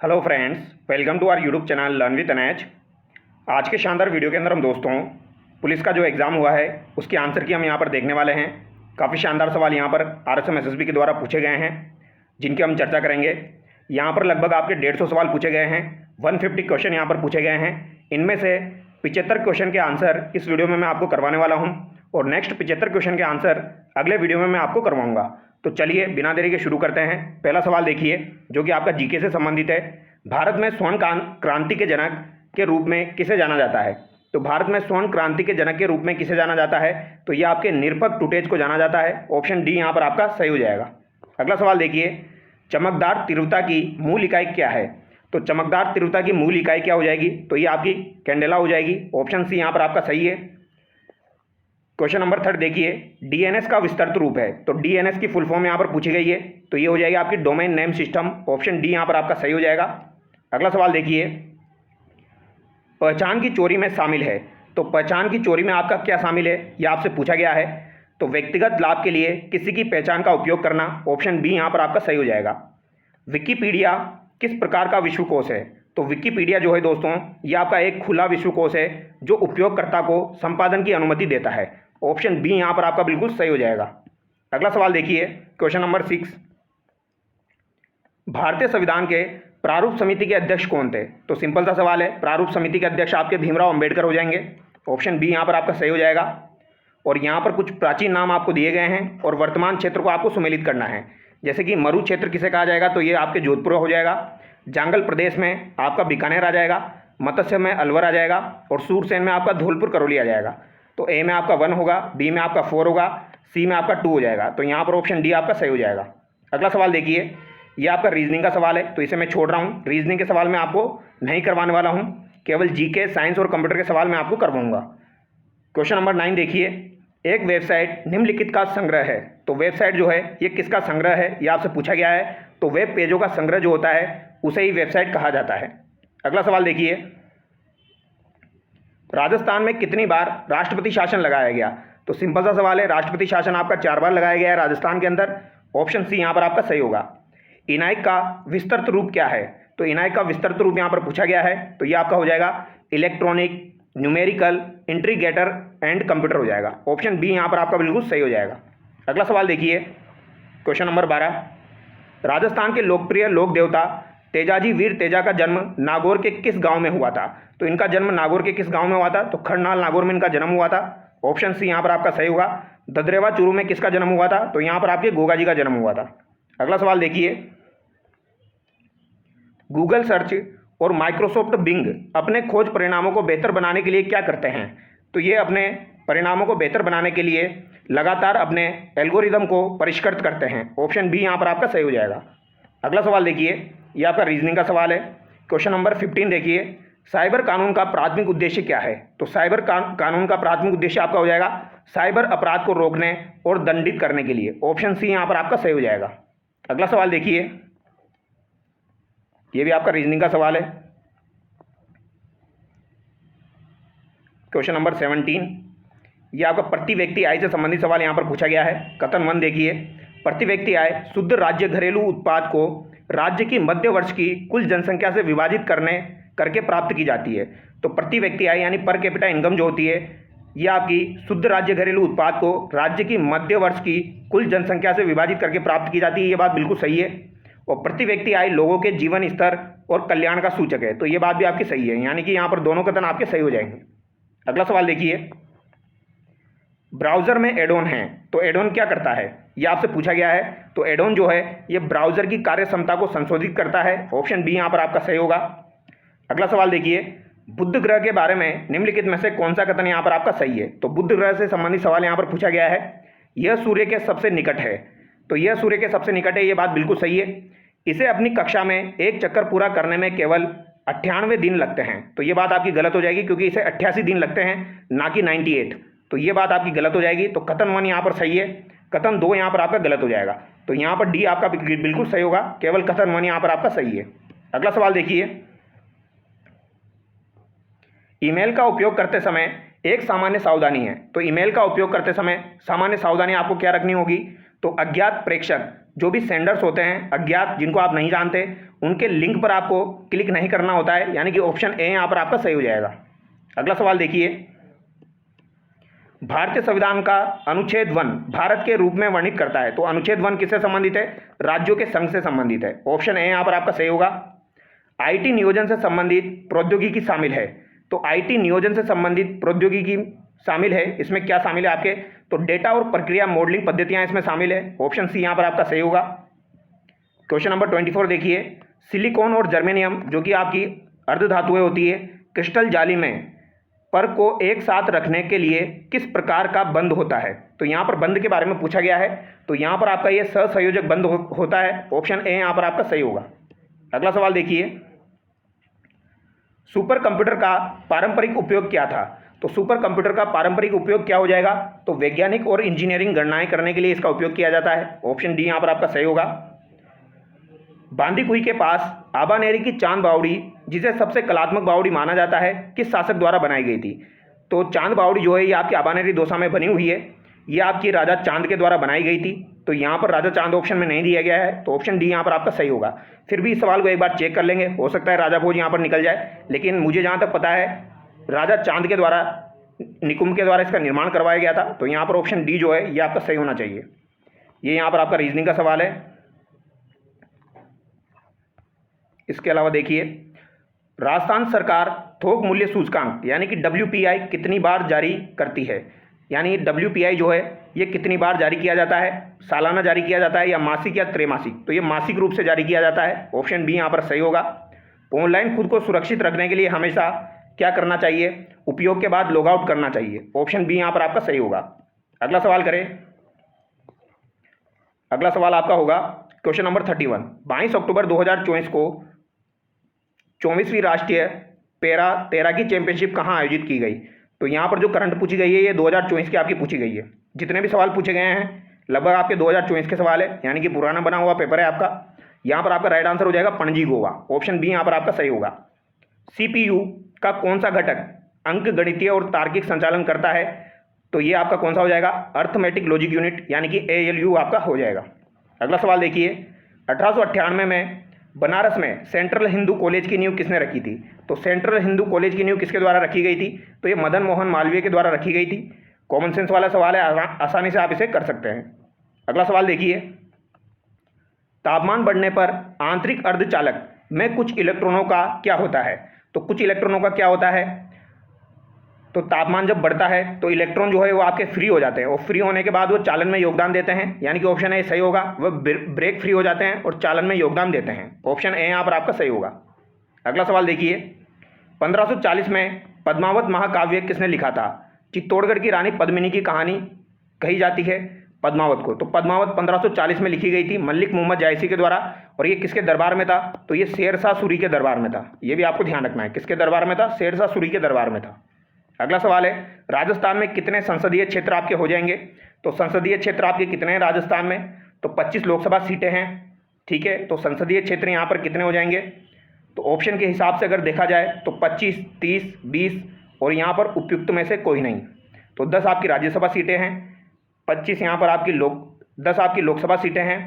Hello friends, welcome to our YouTube channel learn with N. H के शानदार video के अंदर हम दोस्तों पुलिस का जो एग्ज़ाम हुआ है उसके आंसर की हम यहाँ पर देखने वाले हैं। काफ़ी शानदार सवाल यहाँ पर आरएसएम एसएसबी के द्वारा पूछे गए हैं जिनकी हम चर्चा करेंगे। यहाँ पर लगभग आपके 150 सवाल पूछे गए हैं, 150 क्वेश्चन यहाँ पर पूछे गए हैं। इनमें से 75 क्वेश्चन के आंसर इस वीडियो में मैं आपको करवाने वाला हूँ और नेक्स्ट 75 क्वेश्चन के आंसर अगले वीडियो में मैं आपको करवाऊँगा। तो चलिए बिना देरी के शुरू करते हैं। पहला सवाल देखिए जो कि आपका जीके से संबंधित है। भारत में स्वर्ण क्रांति के जनक के रूप में किसे जाना जाता है? तो भारत में स्वर्ण क्रांति के जनक के रूप में किसे जाना जाता है? तो ये आपके निरपक टुटेज को जाना जाता है। ऑप्शन डी यहाँ पर आपका सही हो जाएगा। अगला सवाल देखिए, चमकदार तीव्रता की मूल इकाई क्या है? तो चमकदार तीव्रता की मूल इकाई क्या हो जाएगी? तो ये आपकी कैंडेला हो जाएगी। ऑप्शन सी यहाँ पर आपका सही है। क्वेश्चन नंबर 3 देखिए, डीएनएस का विस्तृत रूप है। तो डीएनएस की फुल फॉर्म यहाँ पर पूछी गई है, तो ये हो जाएगी आपकी domain name system. Option D यहाँ पर आपका सही हो जाएगा। अगला सवाल देखिए, पहचान की चोरी में शामिल है। तो पहचान की चोरी में आपका क्या शामिल है, यह आपसे पूछा गया है। तो व्यक्तिगत लाभ के लिए किसी की पहचान का उपयोग करना। ऑप्शन बी यहाँ पर आपका सही हो जाएगा। विकिपीडिया किस प्रकार का विश्वकोश है? तो विकिपीडिया जो है दोस्तों, ये आपका एक खुला विश्वकोश है जो उपयोगकर्ता को संपादन की अनुमति देता है। ऑप्शन बी यहाँ पर आपका बिल्कुल सही हो जाएगा। अगला सवाल देखिए, क्वेश्चन नंबर 6, भारतीय संविधान के प्रारूप समिति के अध्यक्ष कौन थे? तो सिंपल सा सवाल है, प्रारूप समिति के अध्यक्ष आपके भीमराव अंबेडकर हो जाएंगे। ऑप्शन बी यहाँ पर आपका सही हो जाएगा। और यहाँ पर कुछ प्राचीन नाम आपको दिए गए हैं और वर्तमान क्षेत्र को आपको सुमेलित करना है। जैसे कि मरु क्षेत्र किसे कहा जाएगा? तो ये आपके जोधपुर हो जाएगा। जांगल प्रदेश में आपका बीकानेर आ जाएगा। मत्स्य में अलवर आ जाएगा और सूरसेन में आपका धौलपुर करौली आ जाएगा। तो ए में आपका 1 होगा, बी में आपका 4 होगा, सी में आपका 2 हो जाएगा। तो यहाँ पर ऑप्शन डी आपका सही हो जाएगा। अगला सवाल देखिए, ये आपका रीजनिंग का सवाल है तो इसे मैं छोड़ रहा हूँ। रीजनिंग के सवाल मैं आपको नहीं करवाने वाला हूँ, केवल जीके, साइंस और कंप्यूटर के सवाल मैं आपको करवाऊँगा। क्वेश्चन नंबर 9 देखिए, एक वेबसाइट निम्नलिखित का संग्रह है। तो वेबसाइट जो है ये किसका संग्रह है, ये आपसे पूछा गया है। तो वेब पेजों का संग्रह जो होता है उसे ही वेबसाइट कहा जाता है। अगला सवाल देखिए, राजस्थान में कितनी बार राष्ट्रपति शासन लगाया गया? तो सिंपल सा सवाल है, राष्ट्रपति शासन आपका 4 बार लगाया गया है राजस्थान के अंदर। ऑप्शन सी यहाँ पर आपका सही होगा। इनायक का विस्तृत रूप क्या है? तो इनायक का विस्तृत रूप यहाँ पर पूछा गया है, तो ये आपका हो जाएगा electronic, numerical, integrator and computer हो जाएगा। ऑप्शन बी यहाँ पर आपका बिल्कुल सही हो जाएगा। अगला सवाल देखिए, क्वेश्चन नंबर 12, राजस्थान के लोकप्रिय लोक देवता तेजाजी वीर तेजा का जन्म नागौर के किस गांव में हुआ था? तो इनका जन्म नागौर के किस गांव में हुआ था? तो खरनाल नागौर में इनका जन्म हुआ था। ऑप्शन सी यहाँ पर आपका सही होगा। ददरेवा चूरू में किसका जन्म हुआ था? तो यहाँ पर आपके गोगा जी का जन्म हुआ था। अगला सवाल देखिए, गूगल सर्च और माइक्रोसॉफ्ट बिंग अपने खोज परिणामों को बेहतर बनाने के लिए क्या करते हैं? तो ये अपने परिणामों को बेहतर बनाने के लिए लगातार अपने एल्गोरिदम को परिष्कृत करते हैं। ऑप्शन बी यहाँ पर आपका सही हो जाएगा। अगला सवाल देखिए, ये आपका रीजनिंग का सवाल है। क्वेश्चन नंबर 15 देखिए, साइबर कानून का प्राथमिक उद्देश्य क्या है? तो साइबर कानून का प्राथमिक उद्देश्य आपका हो जाएगा साइबर अपराध को रोकने और दंडित करने के लिए। ऑप्शन सी यहाँ पर आपका सही हो जाएगा। अगला सवाल देखिए, ये भी आपका रीजनिंग का सवाल है। क्वेश्चन नंबर 17, ये आपका प्रति व्यक्ति आय से संबंधित सवाल यहाँ पर पूछा गया है। कथन 1 देखिए, प्रति व्यक्ति आय शुद्ध राज्य घरेलू उत्पाद को राज्य की मध्य वर्ष की कुल जनसंख्या से विभाजित करके प्राप्त की जाती है। तो प्रति व्यक्ति आय यानी पर कैपिटा इनकम जो होती है, यह आपकी शुद्ध राज्य घरेलू उत्पाद को राज्य की मध्य वर्ष की कुल जनसंख्या से विभाजित करके प्राप्त की जाती है। ये बात बिल्कुल सही है। और प्रति व्यक्ति आय लोगों के जीवन स्तर और कल्याण का सूचक है, तो ये बात भी आपकी सही है। यानी कि यहाँ पर दोनों कथन आपके सही हो जाएंगे। अगला सवाल देखिए, ब्राउज़र में एड ऑन है, तो एड ऑन क्या करता है, यह आपसे पूछा गया है। तो एड ऑन जो है ये ब्राउज़र की कार्य क्षमता को संशोधित करता है। ऑप्शन बी यहाँ पर आपका सही होगा। अगला सवाल देखिए, बुध ग्रह के बारे में निम्नलिखित में से कौन सा कथन यहाँ पर आपका सही है? तो बुध ग्रह से संबंधित सवाल यहाँ पर पूछा गया है। यह सूर्य के सबसे निकट है, तो यह सूर्य के सबसे निकट है, ये बात बिल्कुल सही है। इसे अपनी कक्षा में एक चक्कर पूरा करने में केवल 98 दिन लगते हैं, तो ये बात आपकी गलत हो जाएगी क्योंकि इसे 88 दिन लगते हैं, ना कि 98। तो ये बात आपकी गलत हो जाएगी। तो कथन 1 यहाँ पर सही है, कथन 2 यहाँ पर आपका गलत हो जाएगा। तो यहाँ पर डी आपका बिल्कुल सही होगा, केवल कथन 1 यहाँ पर आपका सही है। अगला सवाल देखिए, ईमेल का उपयोग करते समय एक सामान्य सावधानी है। तो ईमेल का उपयोग करते समय सामान्य सावधानी आपको क्या रखनी होगी? तो अज्ञात प्रेषक जो भी सेंडर्स होते हैं, अज्ञात जिनको आप नहीं जानते, उनके लिंक पर आपको क्लिक नहीं करना होता है, यानी कि ऑप्शन ए यहाँ पर आपका सही हो जाएगा। अगला सवाल देखिए, भारतीय संविधान का अनुच्छेद 1 भारत के रूप में वर्णित करता है। तो अनुच्छेद 1 किससे संबंधित है? राज्यों के संघ से संबंधित है। ऑप्शन ए यहाँ पर आपका सही होगा। आईटी नियोजन से संबंधित प्रौद्योगिकी शामिल है। तो आईटी नियोजन से संबंधित प्रौद्योगिकी शामिल है, इसमें क्या शामिल है आपके? तो डेटा और प्रक्रिया मॉडलिंग पद्धतियां इसमें शामिल है। ऑप्शन सी यहाँ पर आपका सही होगा। क्वेश्चन नंबर 24 देखिए, सिलिकॉन और जर्मेनियम जो कि आपकी अर्धधातुएं होती है, क्रिस्टल जाली में पर को एक साथ रखने के लिए किस प्रकार का बंद होता है? तो यहाँ पर बंद के बारे में पूछा गया है। तो यहाँ पर आपका ये सहसंयोजक बंद होता है। ऑप्शन ए यहाँ पर आपका सही होगा। अगला सवाल देखिए, सुपर कंप्यूटर का पारंपरिक उपयोग क्या था? तो सुपर कंप्यूटर का पारंपरिक उपयोग क्या हो जाएगा? तो वैज्ञानिक और इंजीनियरिंग गणनाएं करने के लिए इसका उपयोग किया जाता है। ऑप्शन डी यहाँ पर आपका सही होगा। बांदीकुई के पास आबानेरी की चांद बावड़ी, जिसे सबसे कलात्मक बावड़ी माना जाता है, किस शासक द्वारा बनाई गई थी? तो चांद बावड़ी जो है ये आपकी आबानेरी दौसा में बनी हुई है। ये आपकी राजा चांद के द्वारा बनाई गई थी। तो यहाँ पर राजा चांद ऑप्शन में नहीं दिया गया है, तो ऑप्शन डी यहाँ पर आपका सही होगा। फिर भी इस सवाल को एक बार चेक कर लेंगे, हो सकता है राजा भोज यहाँ पर निकल जाए, लेकिन मुझे जहाँ तक पता है राजा चांद के द्वारा, निकुंभ के द्वारा इसका निर्माण करवाया गया था। तो यहाँ पर ऑप्शन डी जो है ये आपका सही होना चाहिए। ये यहाँ पर आपका रीजनिंग का सवाल है। इसके अलावा देखिए, राजस्थान सरकार थोक मूल्य सूचकांक यानी कि WPI कितनी बार जारी करती है? यानी WPI जो है ये कितनी बार जारी किया जाता है? सालाना जारी किया जाता है या मासिक या त्रैमासिक? तो ये मासिक रूप से जारी किया जाता है। ऑप्शन बी यहाँ पर सही होगा। ऑनलाइन खुद को सुरक्षित रखने के लिए हमेशा क्या करना चाहिए? उपयोग के बाद लॉग आउट करना चाहिए। ऑप्शन बी यहाँ पर आपका सही होगा। अगला सवाल करें। अगला सवाल आपका होगा क्वेश्चन नंबर 31। 22 अक्टूबर 2024 को 24वीं राष्ट्रीय पैरा तैराकी चैंपियनशिप कहाँ आयोजित की गई? तो यहाँ पर जो करंट पूछी गई है ये 2024 की आपकी पूछी गई है। जितने भी सवाल पूछे गए हैं लगभग आपके 2024 के सवाल है, यानी कि पुराना बना हुआ पेपर है आपका। यहाँ पर आपका राइट आंसर हो जाएगा पणजी गोवा। ऑप्शन बी यहाँ पर आपका सही होगा। CPU का कौन सा घटक अंक गणितीय और तार्किक संचालन करता है? तो ये आपका कौन सा हो जाएगा? अर्थमेटिक लॉजिक यूनिट यानी कि ALU आपका हो जाएगा। अगला सवाल देखिए, 1898 में बनारस में सेंट्रल हिंदू कॉलेज की नींव किसने रखी थी? तो सेंट्रल हिंदू कॉलेज की नींव किसके द्वारा रखी गई थी? तो ये मदन मोहन मालवीय के द्वारा रखी गई थी। कॉमन सेंस वाला सवाल है, आसानी से आप इसे कर सकते हैं। अगला सवाल देखिए, तापमान बढ़ने पर आंतरिक अर्धचालक में कुछ इलेक्ट्रॉनों का क्या होता है? तो कुछ इलेक्ट्रॉनों का क्या होता है? तो तापमान जब बढ़ता है तो इलेक्ट्रॉन जो है वो आपके फ्री हो जाते हैं, और फ्री होने के बाद वो चालन में योगदान देते हैं, यानी कि ऑप्शन ए सही होगा। वह ब्रेक फ्री हो जाते हैं और चालन में योगदान देते हैं। ऑप्शन ए यहाँ पर आपका सही होगा। अगला सवाल देखिए, 1540 में पद्मावत महाकाव्य किसने लिखा था? चित्तौड़गढ़ की रानी पद्मिनी की कहानी कही जाती है पद्मावत को। तो पद्मावत 1540 में लिखी गई थी मलिक मोहम्मद जायसी के द्वारा, और ये किसके दरबार में था? तो ये शेरशाह सूरी के दरबार में था। ये भी आपको ध्यान रखना है, किसके दरबार में था? शेरशाह सूरी के दरबार में था। अगला सवाल है, राजस्थान में कितने संसदीय क्षेत्र आपके हो जाएंगे? तो संसदीय क्षेत्र आपके कितने हैं राजस्थान में? तो 25 लोकसभा सीटें हैं। ठीक है, तो संसदीय क्षेत्र यहाँ पर कितने हो जाएंगे? तो ऑप्शन के हिसाब से अगर देखा जाए तो 25, 30, 20 और यहाँ पर उपयुक्त में से कोई नहीं। तो 10 आपकी राज्यसभा सीटें हैं, 25 यहाँ पर आपकी 10 आपकी लोकसभा सीटें हैं,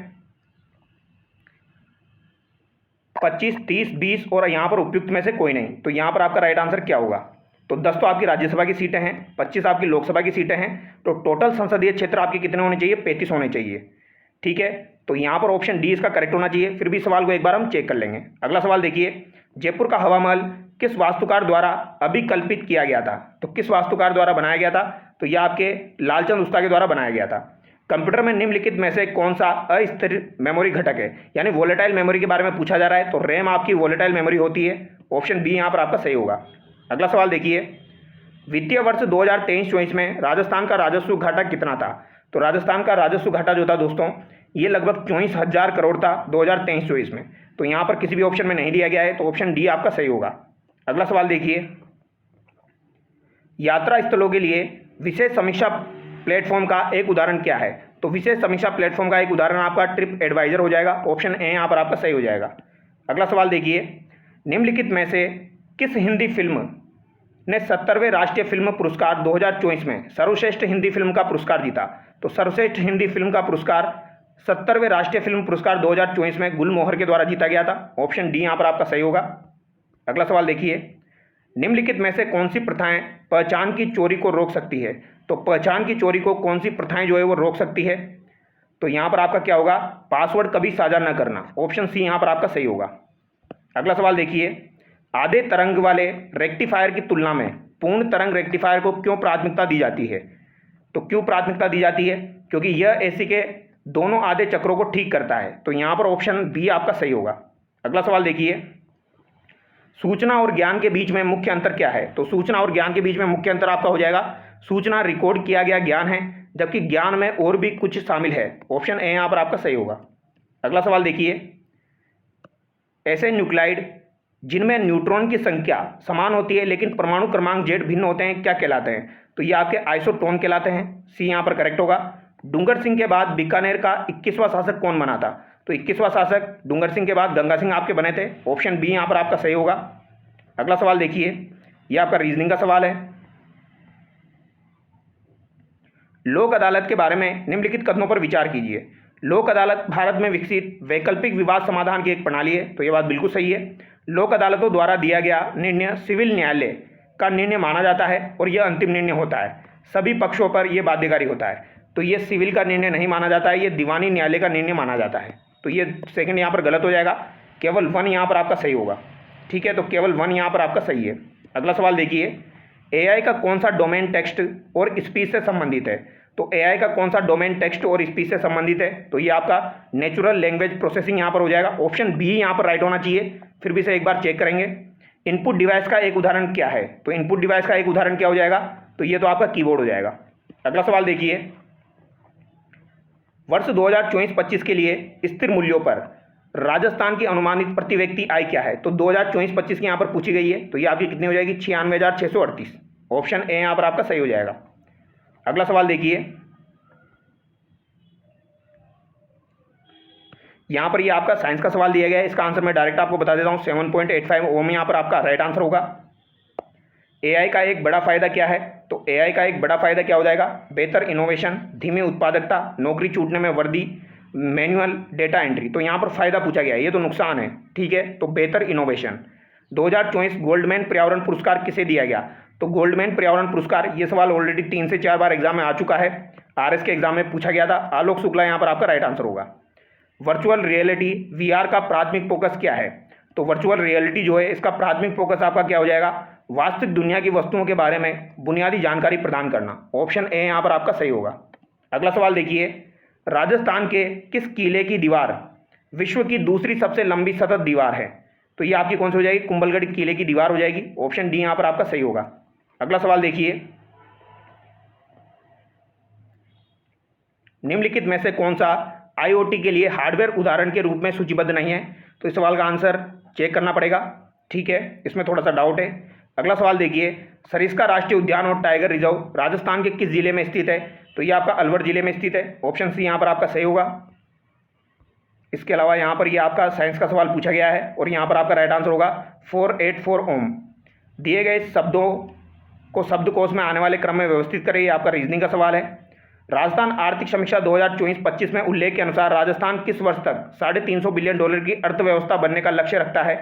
25, 30, 20 और यहाँ पर उपयुक्त में से कोई नहीं। तो यहाँ पर आपका राइट आंसर क्या होगा? तो 10 तो आपकी राज्यसभा की सीटें हैं, 25 आपकी लोकसभा की सीटें हैं। तो टोटल संसदीय क्षेत्र आपके कितने होने चाहिए? 35 होने चाहिए। ठीक है, तो यहाँ पर ऑप्शन डी इसका करेक्ट होना चाहिए। फिर भी सवाल को एक बार हम चेक कर लेंगे। अगला सवाल देखिए, जयपुर का हवा महल किस वास्तुकार द्वारा अभिकल्पित किया गया था? तो किस वास्तुकार द्वारा बनाया गया था? तो यह आपके लालचंद उस्ता के द्वारा बनाया गया था। कंप्यूटर में निम्नलिखित में से कौन सा अस्थिर मेमोरी घटक है? यानी वोलेटाइल मेमोरी के बारे में पूछा जा रहा है। तो रैम आपकी वोलेटाइल मेमोरी होती है। ऑप्शन बी यहाँ पर आपका सही होगा। अगला सवाल देखिए, वित्तीय वर्ष 2023-24 में राजस्थान का राजस्व घाटा कितना था? तो राजस्थान का राजस्व घाटा जो था दोस्तों ये लगभग 24,000 करोड़ था 2023-24 में। तो यहाँ पर किसी भी ऑप्शन में नहीं दिया गया है, तो ऑप्शन डी आपका सही होगा। अगला सवाल देखिए, यात्रा स्थलों के लिए विशेष समीक्षा प्लेटफॉर्म का एक उदाहरण क्या है? तो विशेष समीक्षा प्लेटफॉर्म का एक उदाहरण आपका ट्रिप एडवाइजर हो जाएगा। ऑप्शन ए यहाँ पर आपका सही हो जाएगा। अगला सवाल देखिए, निम्नलिखित में से किस हिंदी फिल्म ने 70वें राष्ट्रीय फिल्म पुरस्कार 2024 में सर्वश्रेष्ठ हिंदी फिल्म का पुरस्कार जीता? तो सर्वश्रेष्ठ हिंदी फिल्म का पुरस्कार 70वें राष्ट्रीय फिल्म पुरस्कार 2024 में गुलमोहर के द्वारा जीता गया था। ऑप्शन डी यहाँ पर आपका सही होगा। अगला सवाल देखिए, निम्नलिखित में से कौन सी प्रथाएं पहचान की चोरी को रोक सकती है? तो पहचान की चोरी को कौन सी प्रथाएं जो है वो रोक सकती है? तो यहाँ पर आपका क्या होगा, पासवर्ड कभी साझा न करना। ऑप्शन सी यहाँ पर आपका सही होगा। अगला सवाल देखिए, आधे तरंग वाले रेक्टिफायर की तुलना में पूर्ण तरंग रेक्टिफायर को क्यों प्राथमिकता दी जाती है? तो क्यों प्राथमिकता दी जाती है? क्योंकि यह एसी के दोनों आधे चक्रों को ठीक करता है। तो यहाँ पर ऑप्शन बी आपका सही होगा। अगला सवाल देखिए, सूचना और ज्ञान के बीच में मुख्य अंतर क्या है? तो सूचना और ज्ञान के बीच में मुख्य अंतर आपका हो जाएगा, सूचना रिकॉर्ड किया गया ज्ञान है, जबकि ज्ञान में और भी कुछ शामिल है। ऑप्शन ए यहाँ पर आपका सही होगा। अगला सवाल देखिए, ऐसे न्यूक्लाइड जिनमें न्यूट्रॉन की संख्या समान होती है लेकिन परमाणु क्रमांक जेड भिन्न होते हैं क्या कहलाते हैं? तो ये आपके आइसोटोन कहलाते हैं। सी यहाँ पर करेक्ट होगा। डूंगर सिंह के बाद बीकानेर का 21वां शासक कौन बना था? तो 21वां शासक डूंगर सिंह के बाद गंगा सिंह आपके बने थे। ऑप्शन बी यहाँ पर आपका सही होगा। अगला सवाल देखिए, ये आपका रीजनिंग का सवाल है। लोक अदालत के बारे में निम्नलिखित कथनों पर विचार कीजिए। लोक अदालत भारत में विकसित वैकल्पिक विवाद समाधान की एक प्रणाली है। तो यह बात बिल्कुल सही है। लोक अदालतों द्वारा दिया गया निर्णय सिविल न्यायालय का निर्णय माना जाता है और यह अंतिम निर्णय होता है, सभी पक्षों पर यह बाध्यकारी होता है। तो ये सिविल का निर्णय नहीं माना जाता है, ये दीवानी न्यायालय का निर्णय माना जाता है। तो ये सेकंड यहाँ पर गलत हो जाएगा, केवल 1 यहाँ पर आपका सही होगा। ठीक है, तो केवल 1 यहाँ पर आपका सही है। अगला सवाल देखिए, एआई का कौन सा डोमेन टेक्स्ट और स्पीच से संबंधित है? तो एआई का कौन सा डोमेन टेक्स्ट और स्पीच से संबंधित है? तो ये आपका नेचुरल लैंग्वेज प्रोसेसिंग यहाँ पर हो जाएगा। ऑप्शन बी यहाँ पर राइट होना चाहिए। फिर भी से एक बार चेक करेंगे। इनपुट डिवाइस का एक उदाहरण क्या है? तो इनपुट डिवाइस का एक उदाहरण क्या हो जाएगा? तो ये तो आपका कीबोर्ड हो जाएगा। अगला सवाल देखिए, वर्ष 2024-25 के लिए स्थिर मूल्यों पर राजस्थान की अनुमानित प्रति व्यक्ति आय क्या है? तो 2024-25 की यहाँ पर पूछी गई है। तो ये आपकी कितनी हो जाएगी? 96,638। ऑप्शन ए यहाँ पर आपका सही हो जाएगा। अगला सवाल देखिए, यहाँ पर ये आपका साइंस का सवाल दिया गया है। इसका आंसर मैं डायरेक्ट आपको बता देता हूँ, 7.85 ओम यहाँ पर आपका राइट आंसर होगा। एआई का एक बड़ा फायदा क्या है? तो एआई का एक बड़ा फायदा क्या हो जाएगा? बेहतर इनोवेशन, धीमी उत्पादकता, नौकरी छूटने में वृद्धि, मैनुअल डेटा एंट्री। तो यहाँ पर फायदा पूछा गया है, ये तो नुकसान है। ठीक है, तो बेहतर इनोवेशन। 2024 गोल्डमैन पर्यावरण पुरस्कार किसे दिया गया? तो गोल्डमैन पर्यावरण पुरस्कार, ये सवाल ऑलरेडी 3 से 4 बार एग्जाम में आ चुका है। आरएस के एग्जाम में पूछा गया था। आलोक शुक्ला यहाँ पर आपका राइट आंसर होगा। वर्चुअल रियलिटी वीआर का प्राथमिक फोकस क्या है? तो वर्चुअल रियलिटी जो है इसका प्राथमिक फोकस आपका क्या हो जाएगा? वास्तविक दुनिया की वस्तुओं के बारे में बुनियादी जानकारी प्रदान करना। ऑप्शन ए यहाँ पर आपका सही होगा। अगला सवाल देखिए, राजस्थान के किस किले की दीवार विश्व की दूसरी सबसे लंबी सतत दीवार है? तो ये आपकी कौन सी हो जाएगी? कुंभलगढ़ किले की दीवार हो जाएगी। ऑप्शन डी यहाँ पर आपका सही होगा। अगला सवाल देखिए, निम्नलिखित में से कौन सा आईओटी के लिए हार्डवेयर उदाहरण के रूप में सूचीबद्ध नहीं है? तो इस सवाल का आंसर चेक करना पड़ेगा। ठीक है, इसमें थोड़ा सा डाउट है। अगला सवाल देखिए, सरिस्का राष्ट्रीय उद्यान और टाइगर रिजर्व राजस्थान के किस जिले में स्थित है? तो ये आपका अलवर जिले में स्थित है। ऑप्शन सी यहाँ पर आपका सही होगा। इसके अलावा यहाँ पर ये आपका साइंस का सवाल पूछा गया है और यहाँ पर आपका राइट आंसर होगा 484 ओम। दिए गए शब्दों को शब्दकोश में आने वाले क्रम में व्यवस्थित करें, ये आपका रीजनिंग का सवाल है। राजस्थान आर्थिक समीक्षा 2024-25 में उल्लेख के अनुसार राजस्थान किस वर्ष तक $350 बिलियन की अर्थव्यवस्था बनने का लक्ष्य रखता है?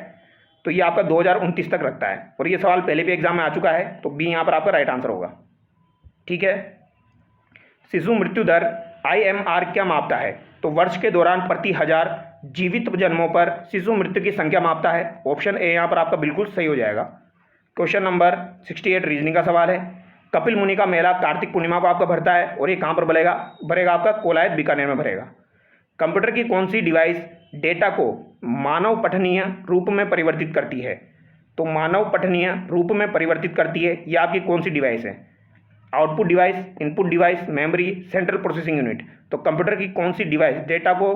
तो ये आपका 2029 तक रखता है और ये सवाल पहले भी एग्जाम में आ चुका है। तो बी यहाँ पर आपका राइट आंसर होगा। ठीक है, शिशु मृत्यु दर IMR क्या मापता है? तो वर्ष के दौरान प्रति 1000 जीवित जन्मों पर शिशु मृत्यु की संख्या मापता है। ऑप्शन ए यहाँ पर आपका बिल्कुल सही हो जाएगा। क्वेश्चन नंबर 68 रीजनिंग का सवाल है। कपिल मुनि का मेला कार्तिक पूर्णिमा को आपका भरता है और ये कहाँ पर भरेगा आपका कोलायत बीकानेर में भरेगा। कंप्यूटर की कौन सी डिवाइस डेटा को मानव पठनीय रूप में परिवर्तित करती है? तो मानव पठनीय रूप में परिवर्तित करती है, ये आपकी कौन सी डिवाइस है? Output device, input device, memory, central processing unit. तो कंप्यूटर की कौन सी डिवाइस डेटा को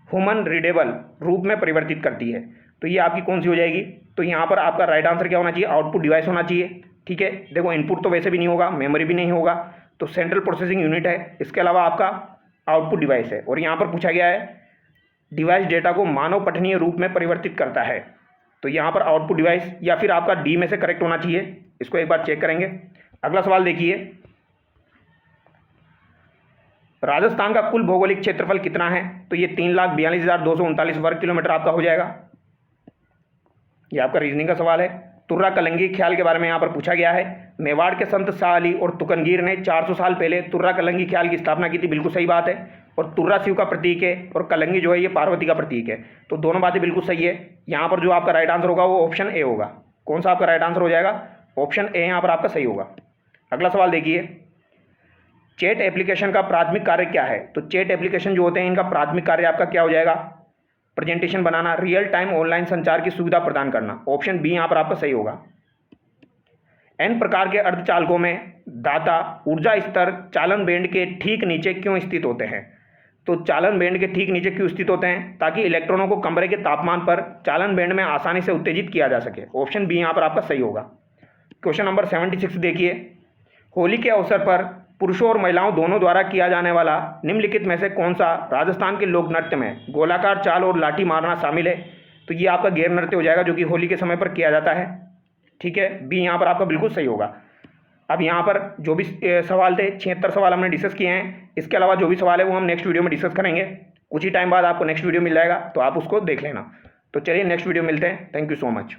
ह्यूमन रीडेबल रूप में परिवर्तित करती है? तो ये आपकी कौन सी हो जाएगी? तो यहाँ पर आपका राइट आंसर क्या होना चाहिए? आउटपुट डिवाइस होना चाहिए। ठीक है, देखो इनपुट तो वैसे भी नहीं होगा, मेमोरी भी नहीं होगा, तो सेंट्रल प्रोसेसिंग यूनिट है। इसके अलावा आपका आउटपुट डिवाइस है और यहाँ पर पूछा गया है डिवाइस डेटा को मानव पठनीय रूप में परिवर्तित करता है। तो यहाँ पर आउटपुट डिवाइस या फिर आपका डी में से करेक्ट होना चाहिए। इसको एक बार चेक करेंगे। अगला सवाल देखिए, राजस्थान का कुल भौगोलिक क्षेत्रफल कितना है? तो ये 3,42,239 वर्ग किलोमीटर आपका हो जाएगा। ये आपका रीजनिंग का सवाल है। तुर्रा कलंगी ख्याल के बारे में यहाँ पर पूछा गया है। मेवाड़ के संत शाह अली और तुकनगीर ने 400 साल पहले तुर्रा कलंगी ख्याल की स्थापना की थी। बिल्कुल सही बात है। और तुर्रा शिव का प्रतीक है और कलंगी जो है ये पार्वती का प्रतीक है। तो दोनों बातें बिल्कुल सही है। यहाँ पर जो आपका राइट आंसर होगा वो ऑप्शन ए होगा। कौन सा आपका राइट आंसर हो जाएगा? ऑप्शन ए यहाँ पर आपका सही होगा। अगला सवाल देखिए, चैट एप्लीकेशन का प्राथमिक कार्य क्या है? तो चैट एप्लीकेशन जो होते हैं इनका प्राथमिक कार्य आपका क्या हो जाएगा? प्रेजेंटेशन बनाना, रियल टाइम ऑनलाइन संचार की सुविधा प्रदान करना। ऑप्शन बी यहाँ पर आपका सही होगा। एन प्रकार के अर्धचालकों में दाता ऊर्जा स्तर चालन बैंड के ठीक नीचे क्यों स्थित होते हैं? तो चालन बैंड के ठीक नीचे क्यों स्थित होते हैं? ताकि इलेक्ट्रॉनों को कमरे के तापमान पर चालन बैंड में आसानी से उत्तेजित किया जा सके। ऑप्शन बी यहाँ पर आपका सही होगा। क्वेश्चन नंबर 76 देखिए, होली के अवसर पर पुरुषों और महिलाओं दोनों द्वारा किया जाने वाला निम्नलिखित में से कौन सा राजस्थान के लोक नृत्य में गोलाकार चाल और लाठी मारना शामिल है? तो ये आपका गैर नृत्य हो जाएगा जो कि होली के समय पर किया जाता है। ठीक है, बी यहाँ पर आपका बिल्कुल सही होगा। अब यहाँ पर जो भी सवाल थे 76 सवाल हमने डिस्कस किए हैं। इसके अलावा जो भी सवाल है वो हम नेक्स्ट वीडियो में डिस्कस करेंगे। कुछ ही टाइम बाद आपको नेक्स्ट वीडियो मिल जाएगा, तो आप उसको देख लेना। तो चलिए नेक्स्ट वीडियो मिलते हैं। Thank you so much.